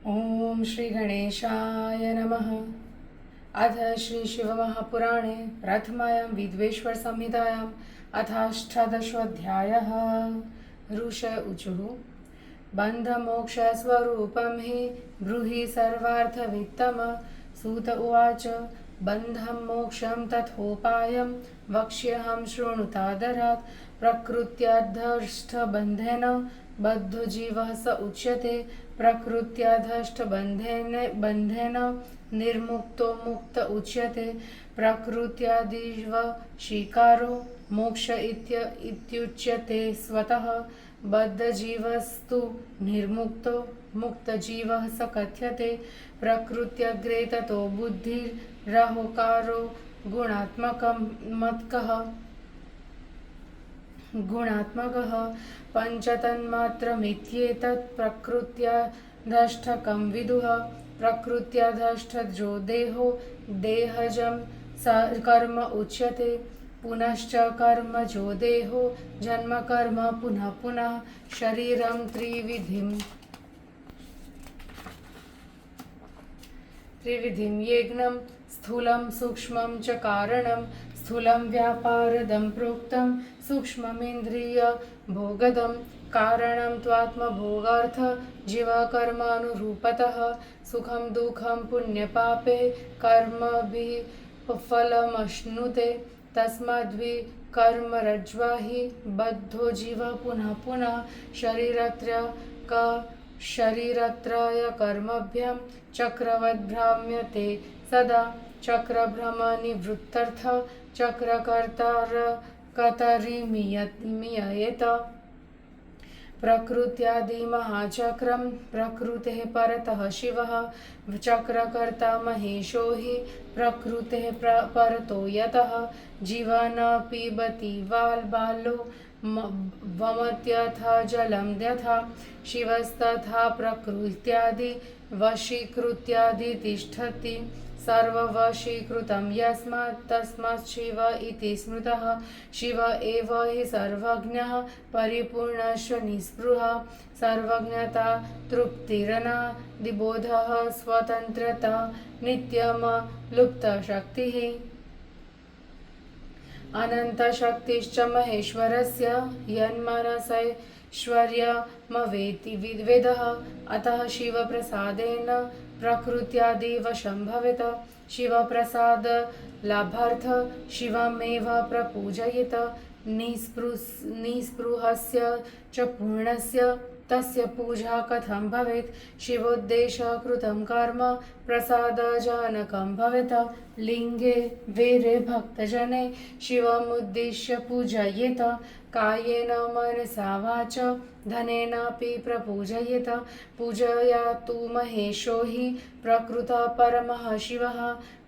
ओम श्री गणेशाय नमः। अथ श्री शिवमहापुराणे प्रथमायां विद्वेश्वर संहितायाम् अथाष्टादशोऽध्यायः। ऋष ऊचुः बन्धमोक्षस्वरूपं हि ब्रूहि सर्वार्थवित्तम। सूत उवाच बन्धं मोक्षं तथोपायं वक्ष्यहं शृणुतादरात्। प्रकृत्याधष्टबन्धेन बद्धो जीवः स उच्यते। प्रकृत्याधष्टबन्धेन निर्मुक्तो मुक्त उच्यते। प्रकृत्यादिव शिकारो मोक्ष इत्युच्यते स्वतः। बद्धजीवस्तु निर्मुक्तो मुक्तजीवः स कथ्यते। प्रकृत्यग्रे ततो बुद्धिरहङ्कारो गुणात्मकः पञ्चतन्मात्रमित्येतत् प्रकृत्याधष्टकं विदुः। प्रकृत्याधष्टजो देहो देहजं कर्म उच्यते। पुनश्च कर्मजो देहो जन्म कर्म पुनः पुनः। शरीरं त्रिविधं यज्ञं स्थूलं सूक्ष्मं च कारणं। स्थूलं व्यापारदं प्रोक्तं सूक्ष्ममिन्द्रियभोगदं कारणं त्वात्मभोगार्थ जीवकर्मानुरूपतः। सुखं दुःखं पुण्यपापे कर्मभिः फलमश्नुते। तस्माद्विकर्मरज्ज्वा हि बद्धो जीवः पुनः पुनः। शरीरत्रयकर्मभ्यां चक्रवद्भ्राम्यते सदा। चक्रभ्रमनिवृत्तर्थ चक्रकर्तारकतरिमीयेत। प्रकृत्यादिमहाचक्रं प्रकृतेः परतः शिवः। चक्रकर्ता महेशो हि प्रकृतेः परतो यतः। जीवः न पिबति बालो वमत्यथा जलं यथा। शिवस्तथा प्रकृत्यादि वशीकृत्यादि तिष्ठति। सर्ववशीकृतं यस्मात् तस्मात् शिव इति स्मृतः। शिव एव हि सर्वज्ञः परिपूर्णश्च निःस्पृहः। सर्वज्ञता तृप्तिरनादिबोधः स्वतन्त्रता नित्यमलुप्तशक्तिः। अनन्तशक्तिश्च महेश्वरस्य यन्मनसैश्वर्यमवेति वेदः। अतः शिवप्रसादेन प्रकृत्यादिवशं भवेत्। शिवप्रसादलाभार्थ शिवमेव प्रपूजयेत्। निःस्पृहस्य च पूर्णस्य तस्य पूजा कथं भवेत्। शिवोद्देश्य कृतं कर्म प्रसादजनकं भवेत्। लिङ्गे वीरे भक्तजने शिवमुद्दिश्य पूजयेत्। कायेन मनसा वाच धनेनापि प्रपूजयेत्। पूजयातु महेशो हि प्रकृतः परमः शिवः।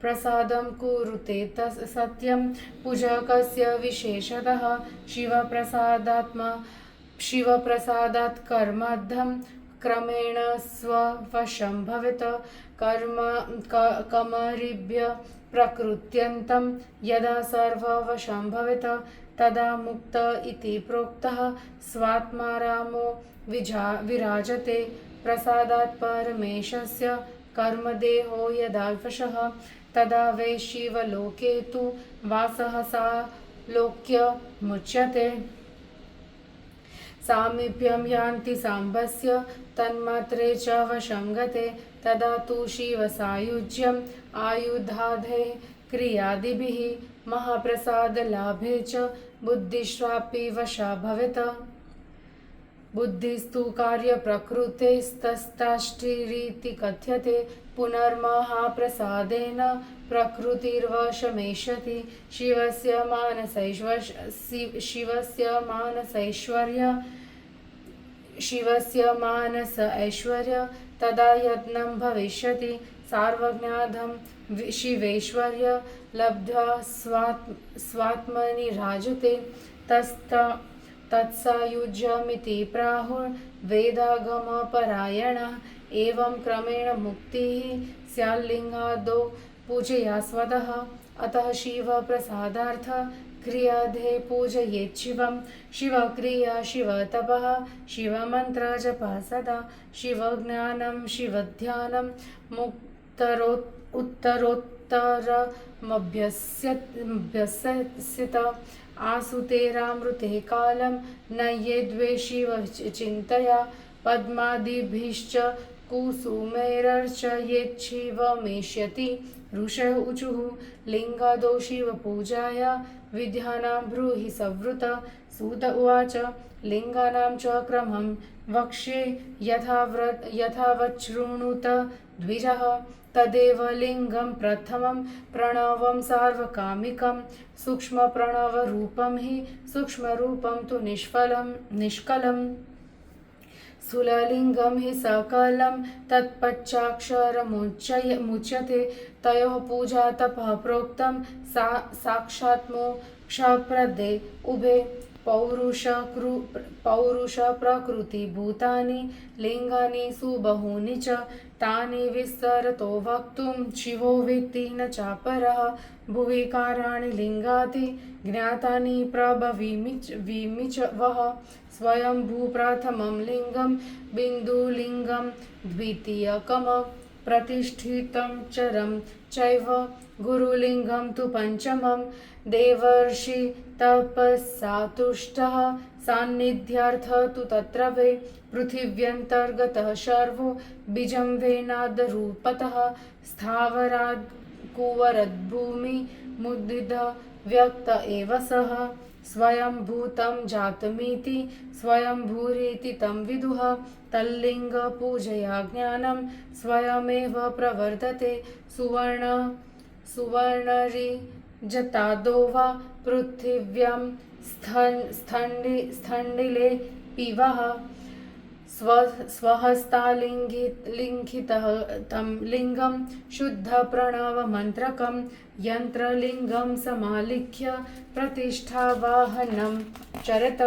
प्रसादं कुरुते सत्यं पूजकस्य विशेषतः। शिवप्रसादात् कर्माद्धं क्रमेण स्ववशं भवेत्। कमरिभ्य प्रकृत्यन्तं यदा सर्ववशं भवेत् तदा मुक्त इति प्रोक्तः। स्वात्मारामो विराजते। प्रसादात् परमेशस्य कर्मदेहो यदा वशः तदा वै शिवलोके तु वासः सालोक्यमुच्यते। सामीप्यं यान्ति साम्बस्य तन्मात्रे च वशं गते। तदा तु शिवसायुज्यम् आयुधादेः क्रियादिभिः। महाप्रसादलाभे च बुद्धिश्वापि वशा भवेत्। बुद्धिस्तु कार्यप्रकृतेस्तस्ताष्टिरिति कथ्यते। पुनर्महाप्रसादेन प्रकृतिर्वशमेष्यति। शिवस्य मानस ऐश्वर्य तदा यत्नं भविष्यति। सार्वज्ञाधं शिवैश्वर्य लब्ध्वा स्वात्मनि राजते। तत्सायुज्यमिति प्राहुर्वेदागमपरायणः। एवं क्रमेण मुक्तिः स्याल्लिङ्गादौ पूजया स्वतः। अतः शिवप्रसादार्थ क्रियाधे पूजयेत् शिवं शिवक्रिया शिवतपः शिवमन्त्रजपः सदा शिवज्ञानं शिवध्यानं उत्तरोत्तरमभ्यस्यत आसुतेरामृते कालं न ये द्वे शिव चिन्तया पद्मादिभिश्च कुसुमैरर्चयेच्छिवमेष्यति ऋषय ऊचुः लिङ्गादौ शिवपूजाय विद्यानां ब्रूहि संवृत सूत उवाच लिङ्गानां च क्रमं वक्ष्ये यथावच्छृणुत द्विजः तदेव लिङ्गं प्रथमं प्रणवं सार्वकामिकं सूक्ष्मप्रणवरूपं हि सूक्ष्मरूपं तु निष्कलम् स्थूललिङ्गं हि सकलं तत्पश्चाक्षरमुच्यते तयोः पूजा तपः प्रोक्तं साक्षात् मोक्षप्रदे उभे पौरुषप्रकृतिभूतानि लिङ्गानि सुबहूनि च तानि विस्तरतो वक्तुं शिवो वेत्ति न चापरः भुवि काराणि लिङ्गाति ज्ञातानि प्रभवीमि च वः स्वयंभूप्रथमं लिङ्गं बिन्दुलिङ्गं द्वितीयकं प्रतिष्ठितं चरं चैव गुरुलिङ्गं तु पञ्चमं देवर्षि तपसा तुष्टः सान्निध्यार्थ तु तत्र वे पृथिव्यन्तर्गतः शर्वो बीजं वेनादरूपतः स्थावराद् कुवरद्भूमिमुद्दिद व्यक्त एव सः स्वयंभूतं जातमिति स्वयंभूरिति तं विदुः तल्लिङ्गपूजया ज्ञानं स्वयमेव प्रवर्तते सुवर्णरिजतादो वा पृथिव्यां स्थण्डिले पिवः स्वहस्तालिङ्घितः तं लिङ्गं शुद्धप्रणवमन्त्रकं यन्त्रलिङ्गं समालिख्य प्रतिष्ठावाहनं चरत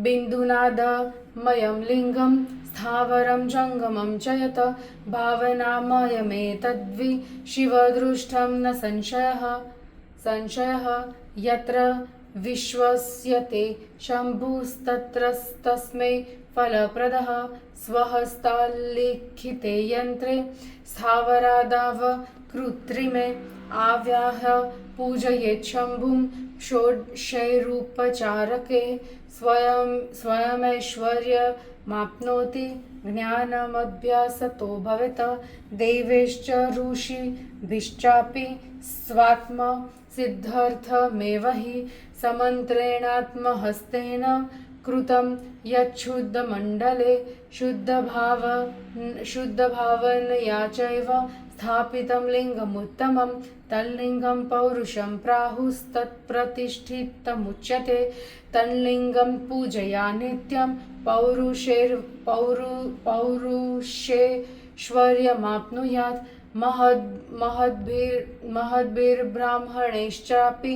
बिन्दुनादमयं लिङ्गं स्थावरं जङ्गमं च यत् भावनामयमेतद्वि शिवदृष्टं न संशयः यत्र विश्वस्यते शम्भुस्तत्रस्तस्मै फलप्रदः स्वहस्ताल्लिखिते यन्त्रे स्थावरादाव कृत्रिमे आव्याह पूजयेत् शम्भुं षोडशैरुपचारके स्वयमैश्वर्यमाप्नोति ज्ञानमभ्यासतो भवेत् देवैश्च ऋषिभिश्चापि स्वात्मसिद्ध्यर्थमेव हि समन्त्रेणात्महस्तेन कृतं यच्छुद्धमण्डले शुद्धभावनया चैव स्थापितं लिङ्गमुत्तमं तल्लिङ्गं पौरुषं प्राहुस्तत्प्रतिष्ठितमुच्यते तल्लिङ्गं पूजया नित्यं पौरुषेश्वर्यमाप्नुयात् महद्भिर्ब्राह्मणैश्चापि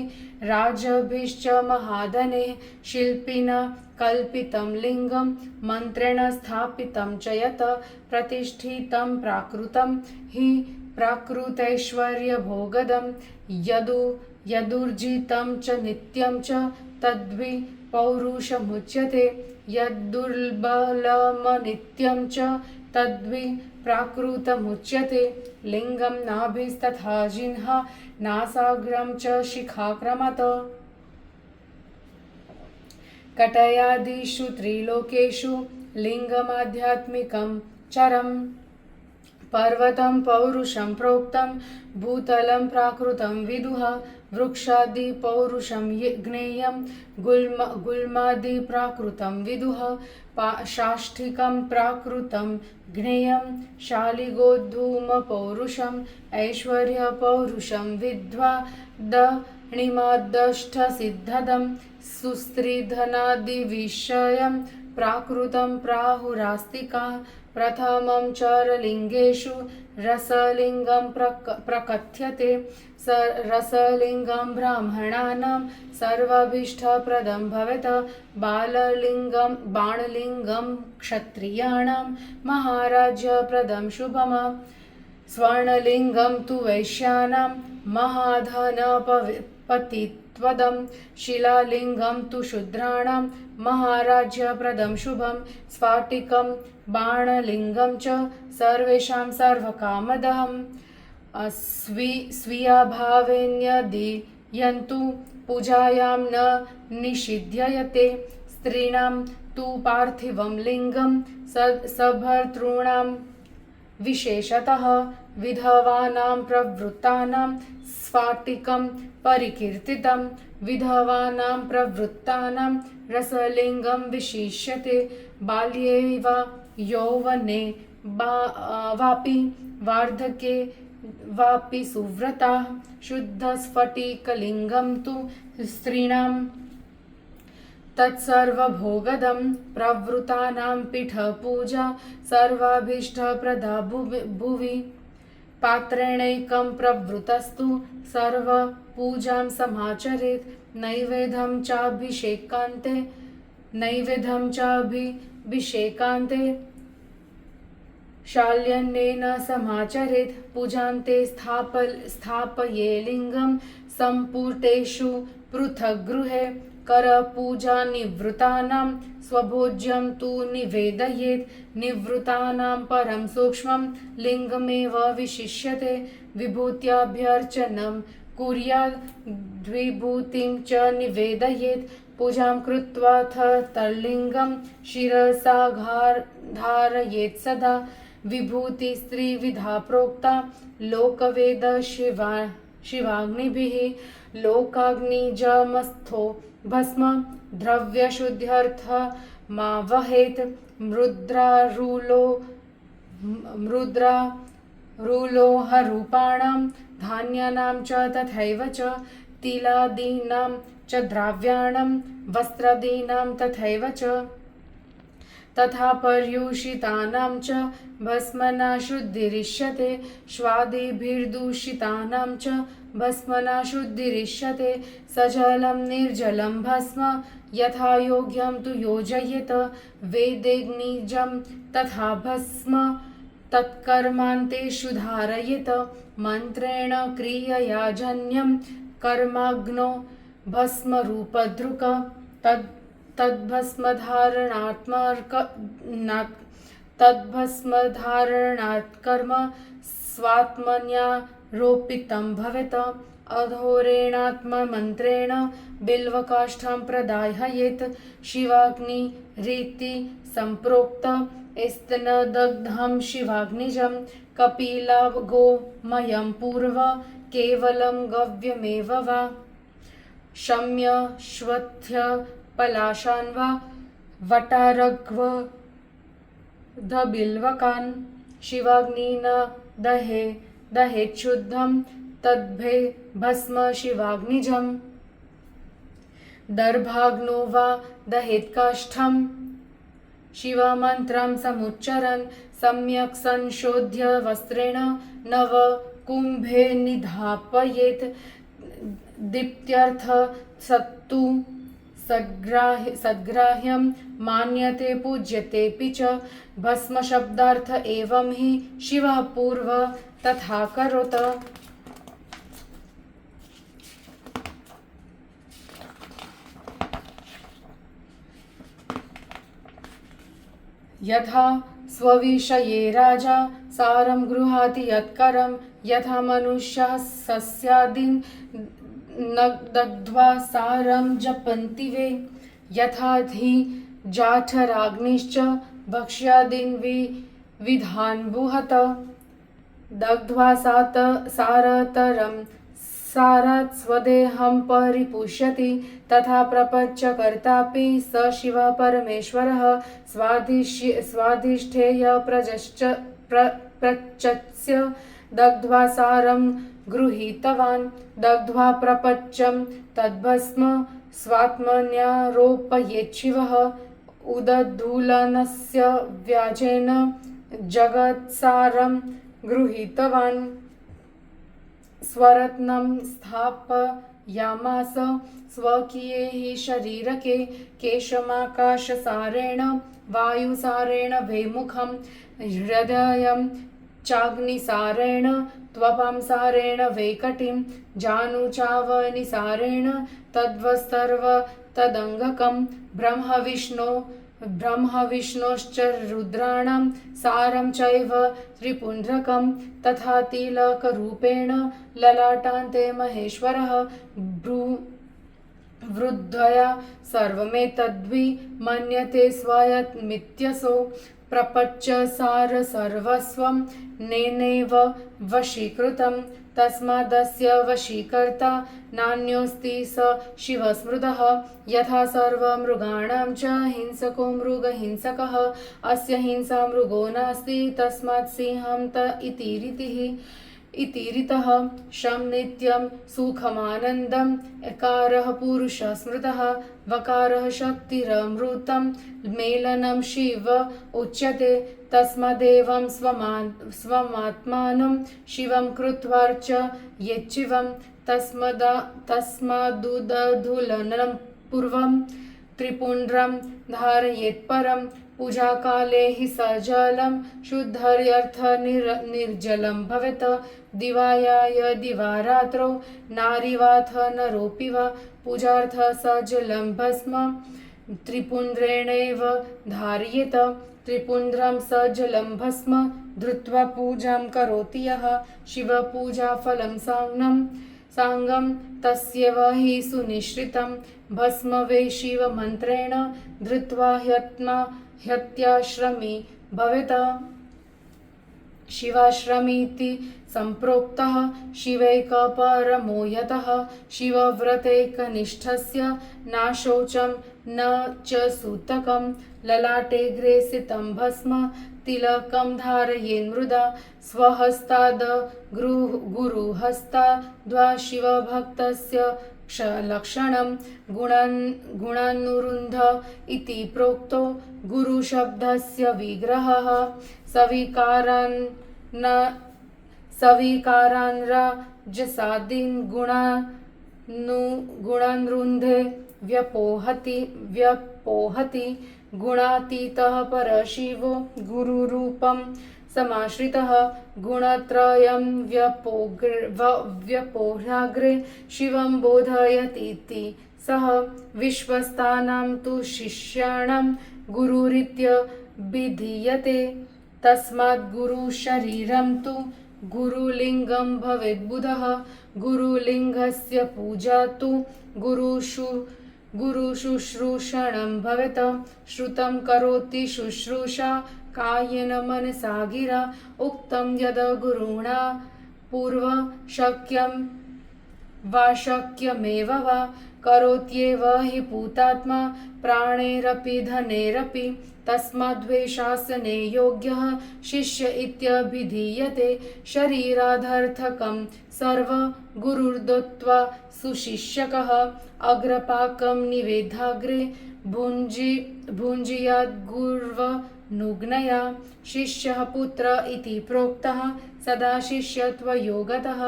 राजभिश्च महाधने शिल्पिना कल्पितं लिङ्गं मन्त्रेण स्थापितं च यत् प्रतिष्ठितं प्राकृतं हि प्राकृतैश्वर्यभोगदं यदुर्जितं च नित्यं च तद्वि पौरुषमुच्यते यद्दुर्बलमनित्यं च तद्वि प्राकृतमुच्यते लिङ्गं नाभिस्तथा जिह्वा नासाग्रं च शिखाक्रमत् कटयादिषु त्रिलोकेषु लिङ्गमाध्यात्मिकं चरम् पर्वतं पौरुषं प्रोक्तं भूतलं प्राकृतं विदुः वृक्षादिपौरुषं ज्ञेयं गुल्मादिप्राकृतं विदुः शाष्टिकं प्राकृतं ज्ञेयं शालिगोद्धूमपौरुषम् ऐश्वर्यपौरुषं विद्वा दणिमादष्टसिद्धदं सुस्त्रीधनादिविषयं प्राकृतं प्राहुरास्तिका प्रथमं चरलिङ्गेषु रसलिङ्गं प्रकथ्यते रसलिङ्गं ब्राह्मणानां सर्वाभीष्टप्रदं भवेत् बाणलिङ्गं क्षत्रियाणां महाराज्यप्रदं शुभम् स्वर्णलिङ्गं तु वैश्यानां पतित्वदं शिलालिङ्गं तु शूद्राणां महाराज्यप्रदं शुभं स्फाटिकं बाणलिङ्गं च सर्वेषां सर्वकामदम् स्वीयाभावेन्यदीयन्तु पूजायां न निषिध्ययते स्त्रीणां तु पार्थिवं लिङ्गं सभर्तॄणां विशेषतः विधवानां प्रवृत्तानां स्फाटिकं परिकीर्तितं विधवानां प्रवृत्तानां रसलिङ्गं विशिष्यते बाल्ये वा यौवने वापि वार्धके वापि सुव्रता शुद्धस्फटिकलिङ्गं तु स्त्रीणां तत्सर्वभोगदं प्रवृत्तानां पीठपूजा सर्वाभीष्टप्रदा भुवि पात्रेणैकं प्रवृतस्तु सर्वपूजां समाचरेत् नैवेद्यं चाभिषेकान्ते शाल्यन्नेन समाचरेत् पूजान्ते स्थापये लिङ्गं सम्पुटेषु पृथक् गृहे करपूजानिवृत्तानां स्वभोज्यं तु निवेदयेत् निवृत्तानां परं सूक्ष्मं लिङ्गमेव विशिष्यते विभूत्याभ्यर्चनं कुर्यात् द्विभूतिं च निवेदयेत् पूजां कृत्वा तल्लिङ्गं शिरसा धारयेत् सदा विभूति स्त्रीविधा प्रोक्ता लोकवेद शिवाग्निभिः लोकाग्निजमस्थो भस्म द्रव्यशुद्ध्यर्थ मा वहेत् मृद्रारूलोहरूपाणां धान्यानां च तथैव च तिलादीनां च द्रव्याणां वस्त्रादीनां तथैव च तथा पर्युषितानां च भस्मना शुद्धिरिष्यते स्वादिभिर्दूषितानां च भस्मना शुद्धिरिष्यते सजलं निर्जलं भस्म यथा योग्यं तु योजयेत वेदेग्निजं तथा भस्म तत्कर्मान्तेषु धारयेत मन्त्रेण क्रियया जन्यं कर्माग्नो भस्मरूपदृक् तद्भस्मधारणात् कर्म स्वात्मन्यारोपितं भवेत् अघोरेणात्ममन्त्रेण बिल्वकाष्ठं प्रदाहयेत् शिवाग्निरीति सम्प्रोक्त स्तनदग्धं शिवाग्निजं कपिलागोमयं पूर्व केवलं गव्यमेव वा शम्यश्वत्थ्य पलाशान् वा वटारग्वधबिल्वकान् शिवाग्निना दहेच्छुद्धं तद्भे भस्म शिवाग्निजं दर्भाग्नो वा दहेत्काष्ठं शिवमन्त्रं समुच्चरन् सम्यक् संशोध्य वस्त्रेण नवकुम्भे निधापयेत् दीप्त्यर्थ सत्तु सद्ग्राह्यं मान्यते पूज्यतेऽपि च भस्मशब्दार्थ एवं हि शिवः पूर्व तथा करोत् यथा स्वविषये राजा सारं गृहाति यत्करं यथा मनुष्यः सस्यादीन् न दग्ध्वा सारं जपन्ति वे यथाधि जाठराग्निश्च भक्ष्यादीन् विधान् बुहत दग्ध्वा सारतरं सारात् स्वदेहं परिपुष्यति तथा प्रपञ्चकर्तापि स शिवः परमेश्वरः स्वाधिष्ठेय प्रचस्य दग्ध्वा सारं गृहीतवान् दग्ध्वा प्रपञ्चं तद्भस्म स्वात्मन्यारोपयेच्छिवः उदधूलनस्य व्याजेन जगत्सारं गृहीतवान् स्वरत्नं स्थापयामास स्वकीये हि शरीरके केशमाकाशसारेण वायुसारेण वेमुखं हृदयं चाग्निसारेण त्वपांसारेण वैकटिं जानुचावनिसारेण तद्वस्तर्व तदङ्गकं ब्रह्मविष्णोश्च रुद्राणां सारं चैव त्रिपुण्ड्रकं तथा तिलकरूपेण ललाटान्ते महेश्वरः वृद्धया सर्वमेतद्वि मन्यते स्वायत्मित्यसो प्रपच्च सार सर्वस्वं नेनैव वशीकृतं तस्मादस्य वशीकर्ता नान्योऽस्ति स शिवस्मृतः यथा सर्वमृगाणां च हिंसको मृगहिंसकः अस्य हिंसा मृगो नास्ति तस्मात् सिंहं त इति रीतः शं नित्यं सुखमानन्दम् एकारः पुरुषः स्मृतः वकारः शक्तिरमृतं मेलनं शिव उच्यते तस्मादेवं स्वमात्मानं शिवं कृत्वार्च यच्चिवं तस्मादुदधुलनं पूर्वं त्रिपुण्ड्रं धारयेत्परं पूजाकाले हि स जलं शुद्धर्यर्थनिर्जलं भवेत् दिवायाय दिवारात्रौ नारीवाथ नरोऽपि वा पूजार्थ स जलं भस्म त्रिपुण्ड्रेणैव धारयेत त्रिपुण्ड्रं स जलं भस्म धृत्वा पूजां करोति यः शिवपूजाफलं साङ्गं तस्यैव हि सुनिश्रितं भस्म वै शिवमन्त्रेण धृत्वा ह्यत्याश्रमी भवेत् शिवाश्रमीति सम्प्रोक्तः शिवैकपरमो यतः शिवव्रतैकनिष्ठस्य नाशौचं न च सूतकं ललाटे ग्रेसितं भस्म तिलकं धारयेन्मृदा स्वहस्ताद् गुरुहस्ताद्वा शिवभक्तस्य लक्षणं गुणानुरुन्ध इति प्रोक्तो गुरुशब्दस्य विग्रहः सविकारान्राजसादीन् गुणानुरुन्धे व्यपोहति गुणातीतः परशिवो गुरुरूपं समाश्रितः गुणत्रयं व्यपोह्याग्रे शिवं बोधयतीति सः विश्वस्तानां तु शिष्याणां गुरुरित्यभिधीयते तस्मात् गुरुशरीरं तु गुरुलिङ्गं भवेद्बुधः गुरुलिङ्गस्य पूजा तु गुरुशुश्रूषणं भवेत् श्रुतं करोति शुश्रूषा कायेन मनसा गिरा उक्तं यद् गुरुणा पूर्व शक्यं वा शक्यमेव वा करोत्येव हि पूतात्मा प्राणैरपि धनैरपि तस्माद्वेषासने योग्यः शिष्य इत्यभिधीयते शरीरादर्थकं सर्व गुरुर्दत्त्वा सुशिष्यकः अग्रपाकं निवेदाग्रे भुञ्जीयाद्गुर्वनुग्नया शिष्यः पुत्र इति प्रोक्तः सदा शिष्यत्वयोगतः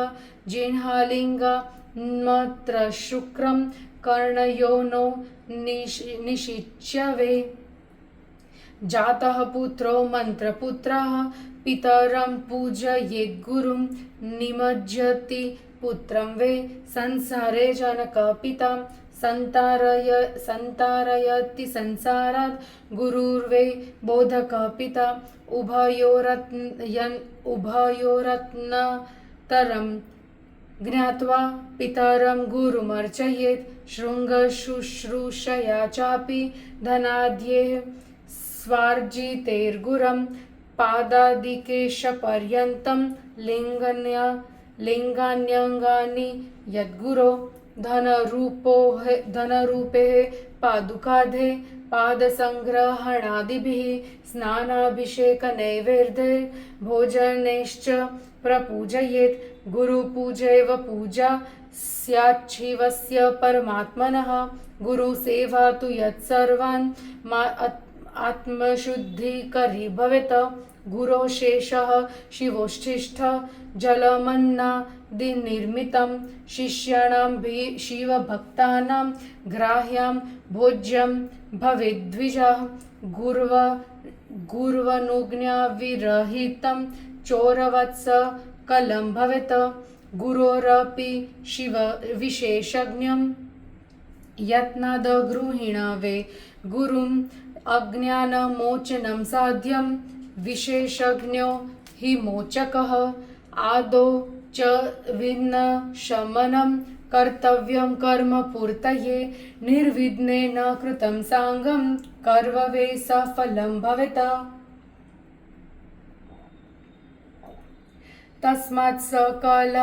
जिह्वालिङ्गमत्र शुक्रं कर्णयोनो निषिच्यवे जातः पुत्रो मन्त्रपुत्रः पितरं पूजयेद्गुरुं निमज्जति पुत्रं वै संसारे जनकपितां सन्तारयति संसारात् गुरुर्वै बोधकपिता उभयोरत्नतरं ज्ञात्वा पितरं गुरुमर्चयेत् शृङ्गशुश्रूषया चापि धनाद्यैः स्वार्जितैर्गुरं पादादिकेशपर्यन्तं लिङ्गान्यङ्गानि यद्गुरो धनरूपे पादुकाधे पादसङ्ग्रहणादिभिः स्नानाभिषेकनैवेद्ये भोजनैश्च प्रपूजयेत् गुरुपूजैव पूजा स्याच्छिवस्य परमात्मनः गुरुसेवा तु यत्सर्वान् आत्मशुद्धिकरी भवेत् गुरोशेषः शिवोच्छिष्ट जलमन्नादिनिर्मितं शिष्याणां शिवभक्तानां ग्राह्यं भोज्यं भवेद्विजः गुर्वनुज्ञाविरहितं चोरवत्स कलं भवेत् गुरोरपि शिव विशेषज्ञं यत्नाद् गृहीणवे गुरुम् अज्ञानमोचनं साध्यं विशेषज्ञो हि मोचकः आदौ च विघ्नशमनं कर्तव्यं कर्म पूर्तये निर्विघ्नेन कृतं साङ्गं कर्मवे सफलं भवेत् तस्मात् सकल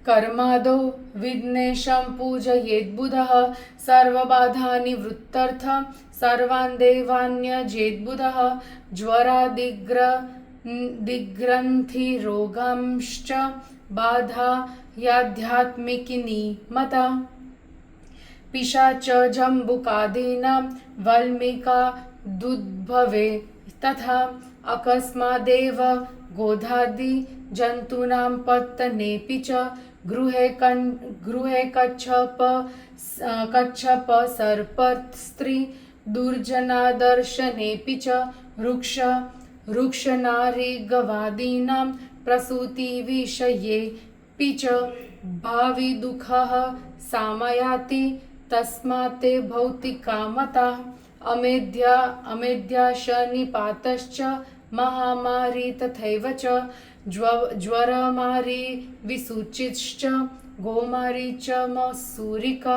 कर्मादौ विघ्नेशं पूजयेत् बुधः सर्वबाधानिवृत्त्यर्थ सर्वान् देवान्यजेत् बुधः ज्वरादिग्रन्थिरोगांश्च बाधा याध्यात्मिकिनी मता पिशाच जम्बुकादीनां वल्मीकादुद्भवे तथा अकस्मादेव गोधादि जन्तूनां पत्तनेऽपि च गृहे कच्छप सर्पस्त्री दुर्जनादर्शनेऽपि च वृक्षनारीगवादीनां प्रसूतिविषयेऽपि च भाविदुःखः सामयाति तस्मात् ते भौतिका मता अमेध्याशनिपातश्च महामारी तथैव च ज्वरमारी विसूचिश्च गोमारी च मसूरिका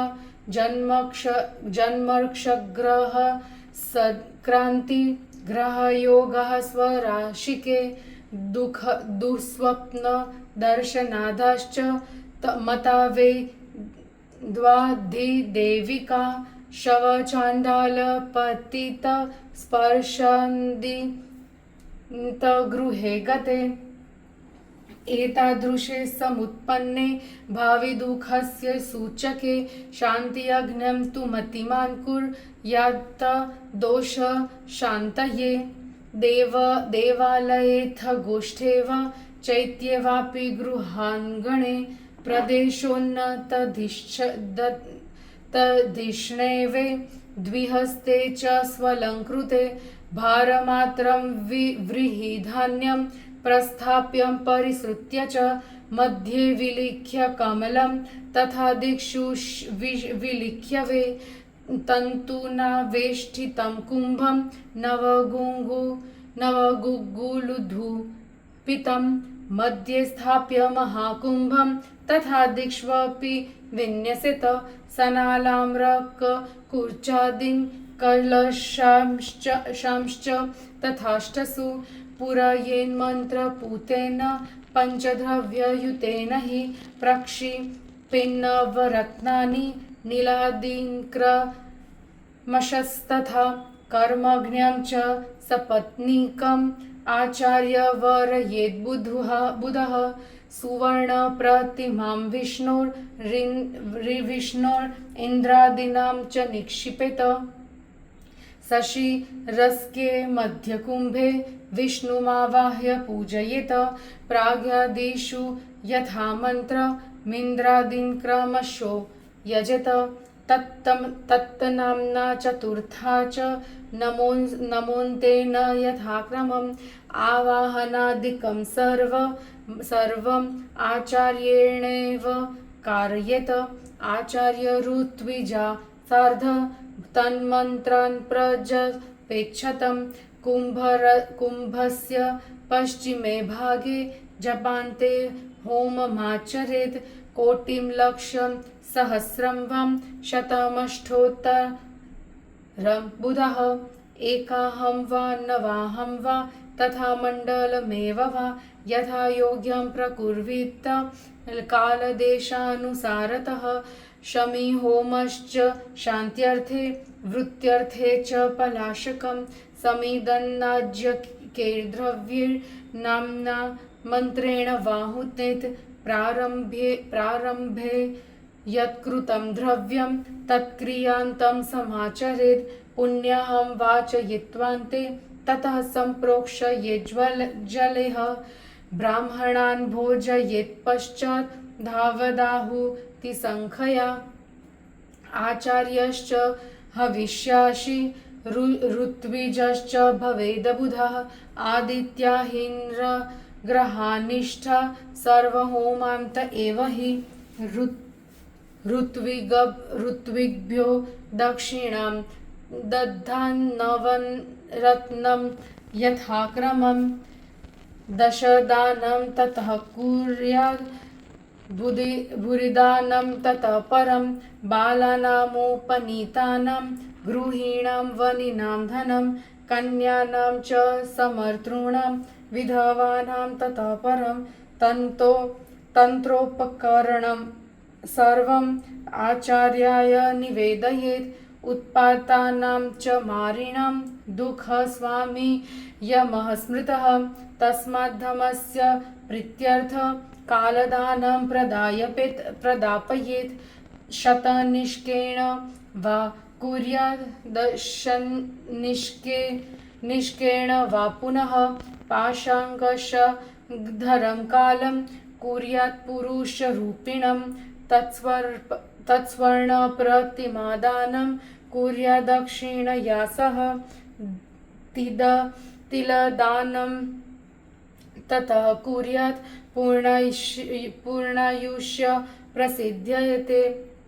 जन्मक्षग्रह सत्क्रान्ति ग्रहयोगः स्वराशिके दुःस्वप्न दर्शनादाश्च मतावे द्वाधिदेविका शवचाण्डालपतित स्पर्शन्दितगृहे गते एतादृशे समुत्पन्ने भाविदुःखस्य सूचके शान्त्यग्नं तु मतिमान् कुर्यात् दोषशान्तये देवालयेऽथ गोष्ठे वा चैत्ये वापि गृहाङ्गणे प्रदेशोन्नतधिष्णवे द्विहस्ते च स्वलङ्कृते भारमात्रं व्रीहिधान्यं प्रस्थाप्यं परिसृत्य च मध्ये विलिख्य कमलं तथा दिक्षु विलिख्य वे तन्तुना वेष्टितं कुम्भं नवगुग्गुलुधूपितं मध्ये स्थाप्य महाकुम्भं तथा दिक्ष्वपि विन्यसेत सनालाम्रकूर्चादीन् कलशांश्च तथाष्टसु पुरयेन्मन्त्रपूतेन पञ्चद्रव्ययुतेन हि प्रक्षिपेन्नवरत्नानि नीलादीन्क्रमशस्तथा कर्मज्ञं च सपत्नीकम् आचार्यवरयेत् बुधः सुवर्णप्रतिमां विष्णोरिन्द्रादीनां च निक्षिपेत शशिरस्के मध्यकुम्भे विष्णुमावाह्य पूजयेत प्राग्यादिषु यथा मन्त्रमिन्द्रादीन् क्रमशो यजेत तत्तनाम्ना चतुर्था च नमोन्तेन यथाक्रमम् आवाहनादिकं सर्वम् आचार्येणैव कारयेत आचार्यऋत्विजा सार्ध तन्मन्त्रान् प्रजपेच्छतं कुम्भस्य पश्चिमे भागे जपान्ते होममाचरेत् कोटिं लक्षं सहस्रं वं शतमष्टोत्तरं बुधः एकाहं वा नवाहं वा तथा मण्डलमेव वा यथा योग्यं प्रकुर्वीत कालदेशानुसारतः शमीहोमश्च शान्त्यर्थे वृत्त्यर्थे च पलाशकं समिदन्नाज्यकेर्द्रव्येर्नाम्ना मन्त्रेण वाहुतेत् प्रारम्भे यत्कृतं द्रव्यं तत्क्रियान्तं समाचरेत् पुण्यहं वाचयित्वान्ते ततः सम्प्रोक्षयेज्जलेह ब्राह्मणान् भोजयेत् पश्चात् धावदाहुतिसङ्ख्यया आचार्यश्च हविष्यासि ऋत्विजश्च भवेद बुधः आदित्याहीन्द्रग्रहानिष्ठ सर्वहोमान्त एव हि ऋत्विग्भ्यो दक्षिणां दद्धान्नवरत्नं यथाक्रमं दशदानं ततः कुर्यात् भूरिदानं ततः परं बालानामुपनीतानां गृहीणां वनिनां धनं कन्यानां च समर्तॄणां विधवानां ततः परं तन्त्रोपकरणं सर्वम् आचार्याय निवेदयेत् उत्पातानां च मारिणां दुःखस्वामी यमः स्मृतः तस्माद्धमस्य प्रीत्यर्थ कालदानं प्रदापयेत् शतनिष्केण वा कुर्यात् दशनिष्केण वा पुनः पाशाङ्कुशधरं कालं कुर्यात् पुरुषरूपिणं तत्स्वर्णप्रतिमादानं कुर्यात् दक्षिणया सह तिलदानं ततः कुर्यात् पूर्णायुष्य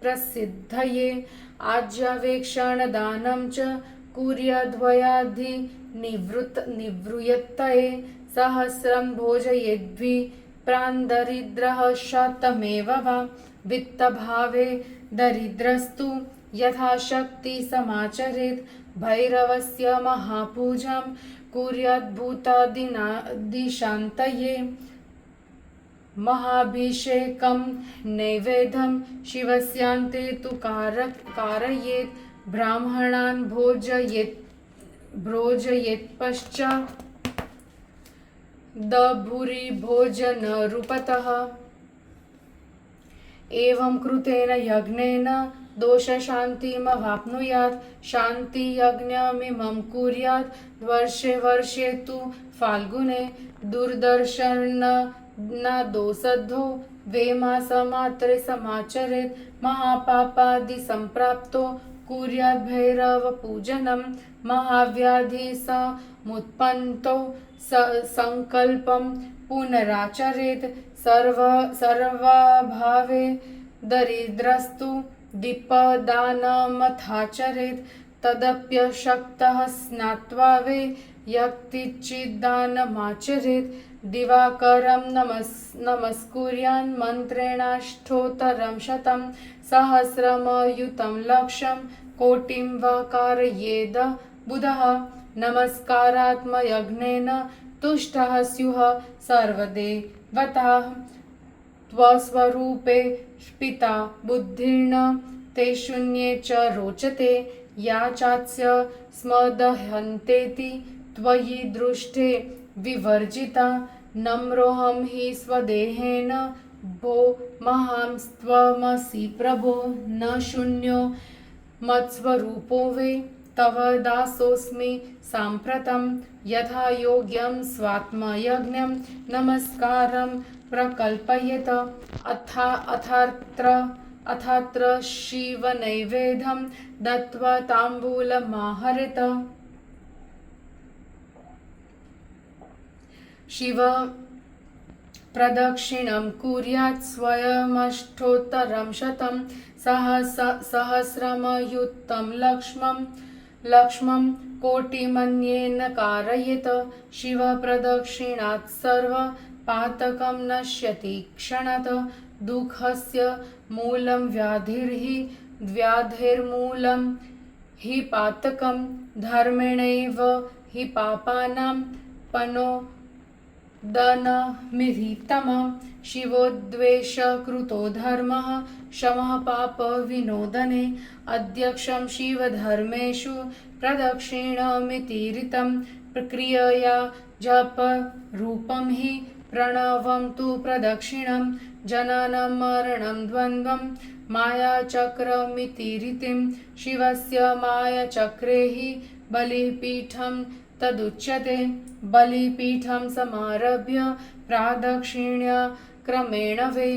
प्रसिद्धये आज्यावेक्षणदानं च कुर्याद्वयाधि निवृत्तये सहस्रं भोजयेद्भि प्रान्दरिद्रः शतमेव वा वित्तभावे दरिद्रस्तु यथाशक्ति समाचरेत् भैरवस्य महापूजां कुर्याद्भूतादिशान्तये महाभिषेकं नैवेद्यं शिवस्यान्ते तु कारयेत् ब्राह्मणान् भोजयेत्पश्चात् दभुरि भोजनरूपतः एवं कृतेन यज्ञेन दोषशान्तिमवाप्नुयात् शान्तियज्ञमिमं कुर्यात् वर्षे वर्षे तु फाल्गुने दुर्दर्शनदोषद्धो वेमासमात्रे समाचरेत् महापापादिसम्प्राप्तो कुर्यात् भैरवपूजनं महाव्याधिसमुत्पन्तो सङ्कल्पं पुनराचरेत् सर्वभावे दरिद्रस्तु दीपदानमथाचरेत् तदप्यशक्तः स्नात्वा वे यक्तिचिद्दानमाचरेत् दिवाकरं नमस्कुर्यान् मन्त्रेणाष्टोत्तरं शतं सहस्रमयुतं लक्षं कोटिं वा कारयेद बुधः नमस्कारात्मयज्ञेन तुष्टः स्युः सर्वदेवताः त्वस्वरूपे पिता बुद्धिर्न ते शून्ये च रोचते या चास्य स्मदहन्तेति त्वयि दृष्टे विवर्जिता नम्रोऽहं हि स्वदेहेन भो महांस्त्वमसि प्रभो न शून्यो मत्स्वरूपो वे तव दासोऽस्मि साम्प्रतं यथा योग्यं स्वात्मयज्ञं नमस्कारं प्रकल्पयेत अथात्र शिवनैवेद्यं दत्त्वा ताम्बूलमाहरेत शिव प्रदक्षिणं कुर्यात् स्वयमष्टोत्तरं शतं सहस्रमयुतं लक्ष्मं कोटिमन्येन कारयेत शिवप्रदक्षिणात् सर्वपातकं नश्यति क्षणात् दुःखस्य मूलं व्याधिर्मूलं हि पातकं धर्मेणैव हि पापानां पनोदनमिधितमः शिवोद्वेषकृतो धर्मः शमः पापविनोदने अध्यक्षं शिवधर्मेषु प्रदक्षिणमितीरितं प्रक्रियया जपरूपं हि प्रणवं तु प्रदक्षिणं जननं मरणं द्वन्द्वं मायाचक्रमितीरितिं शिवस्य मायाचक्रे हि बलिपीठं तदुच्यते बलिपीठं समारभ्य प्रादक्षिण्यक्रमेण वे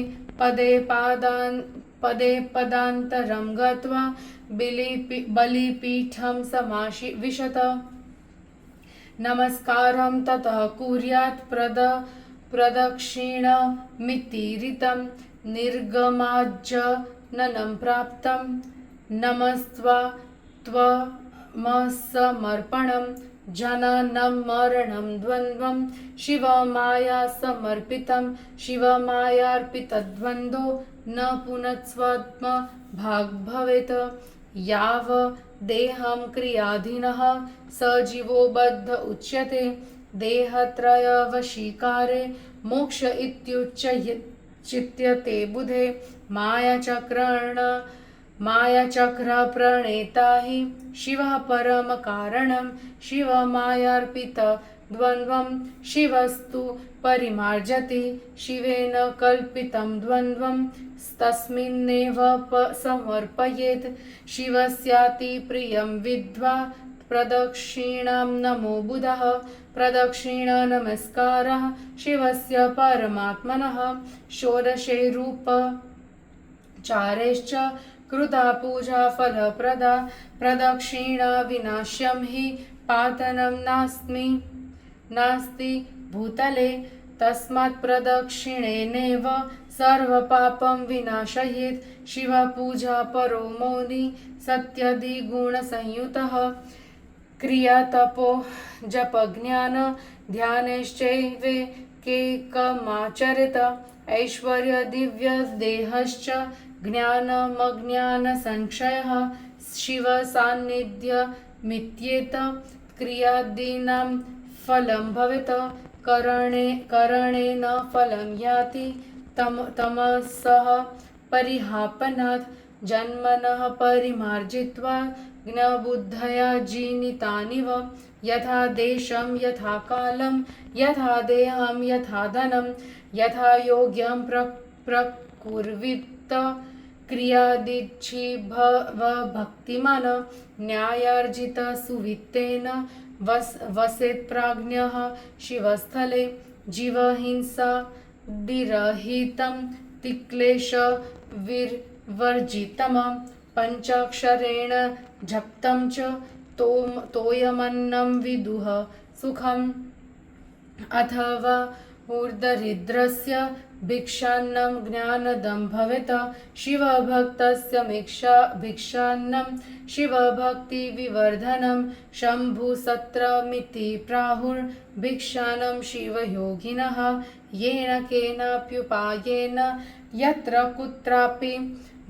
पदे पदान्तरं गत्वा बलिपीठं विशत। नमस्कारं ततः कुर्यात् प्रदक्षिणमितीरितं निर्गमाज्जननं प्राप्तं। नमस्त्वा त्वमसमर्पणं जननं मरणं द्वन्द्वं शिवमाया समर्पितं शिवमायार्पितद्वन्द्वो न पुनस्त्वत्म भाग भवेत्। याव देहं क्रियाधीनः स जीवो बद्ध उच्यते। देहत्रयवशीकारे मोक्ष इत्युच्यते बुधे। मायाचक्रप्रणेता हि शिवः परमकारणं शिवमायार्पितद्वन्द्वं शिवस्तु परिमार्जति शिवेन कल्पितं द्वन्द्वं तस्मिन्नेव समर्पयेत्। शिवस्याति प्रियं विद्वा प्रदक्षिणां नमो बुधः। प्रदक्षिणनमस्कारः शिवस्य परमात्मनः। षोडशे रूपचारेश्च कृता पूजा फलप्रदा। प्रदक्षिणा विनाश्यं हि पातनं नास्ति भूतले। तस्मात् प्रदक्षिणेनैव सर्वपापं विनाशयेत्। शिवपूजा परो मौनि सत्यदिगुणसंयुतः। क्रियातपो जपज्ञान ध्यानश्चैवेकमाचरेत्। ऐश्वर्यदिव्यदेहश्च ज्ञानमज्ञानसंक्षयः शिवसान्निध्यमित्येत। क्रियादीनां फलं भवेत् करणेन फलं याति तमसः परिहापनात्। जन्मनः परिमार्जित्वा ज्ञबुद्धया जीनितानिव। यथा देशं यथा कालं यथा देहं यथा धनं यथा योग्यं प्रकुर्वीत। क्रियादिच्छिभक्तिमान् न्यायार्जित सुवित्तेन वसेत् प्राज्ञः शिवस्थले। जीवहिंसा दिरहितं तिक्लेशविवर्जितं। पञ्चाक्षरेण जप्तं च तोयमन्नं विदुः सुखम्। अथवा ऊर्दरिद्रस्य भिक्षान्नं ज्ञानदं भवेत्। शिवभक्तस्य भिक्षान्नं शिवभक्तिविवर्धनं। शम्भुसत्रमिति प्राहुर्भिक्षानं शिवयोगिनः। येन केनाप्युपायेन यत्र कुत्रापि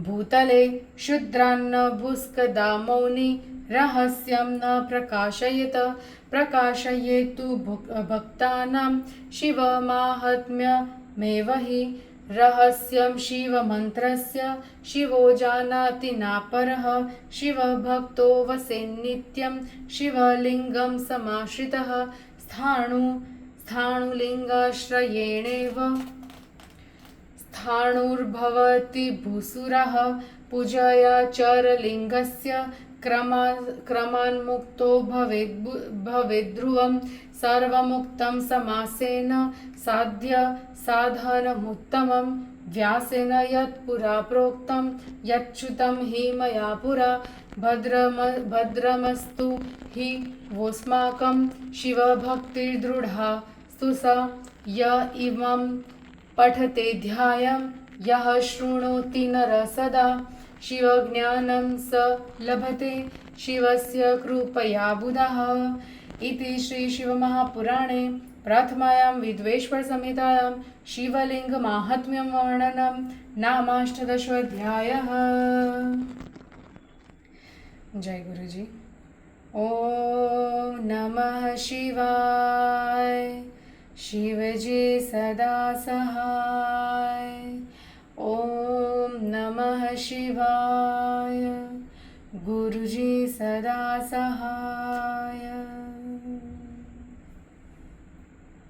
भूतले शूद्रान्न भुस्कदा मौनि रहस्यं न प्रकाशयेत्। प्रकाशयेतु भक्तानां शिवमाहात्म्यमेव हि रहस्यं शिवमन्त्रस्य। शिवो जानाति नापरः शिवभक्तो वसेन्नित्यं शिवलिङ्गं समाश्रितः। स्थाणुलिङ्गाश्रयेणेव स्थाणुर्भवति भूसुरः। पूजया चरलिङ्गस्य क्रमान्मुक्तो भवेद्ध्रुवं। सर्वमुक्तं समासेन साधनमुत्तमं। व्यासेन यत्पुरा प्रोक्तं यच्युतं हि मया पुरा। भद्रमस्तु हि वोऽस्माकं शिवभक्तिर्दृढा स्तुसा। य इमं पठते ध्यायं यः शृणोति नरः सदा। शिवज्ञानं स लभते शिवस्य कृपया बुधः। इति श्रीशिवमहापुराणे प्रथमायां विद्वेश्वरसंहितायां शिवलिङ्गमाहात्म्यं वर्णनं नामाष्टदशोऽध्यायः। जय गुरुजी। ॐ नमः शिवाय। शिवजी सदा सहाय। ॐ नमः शिवाय। गुरुजी सदा सहाय।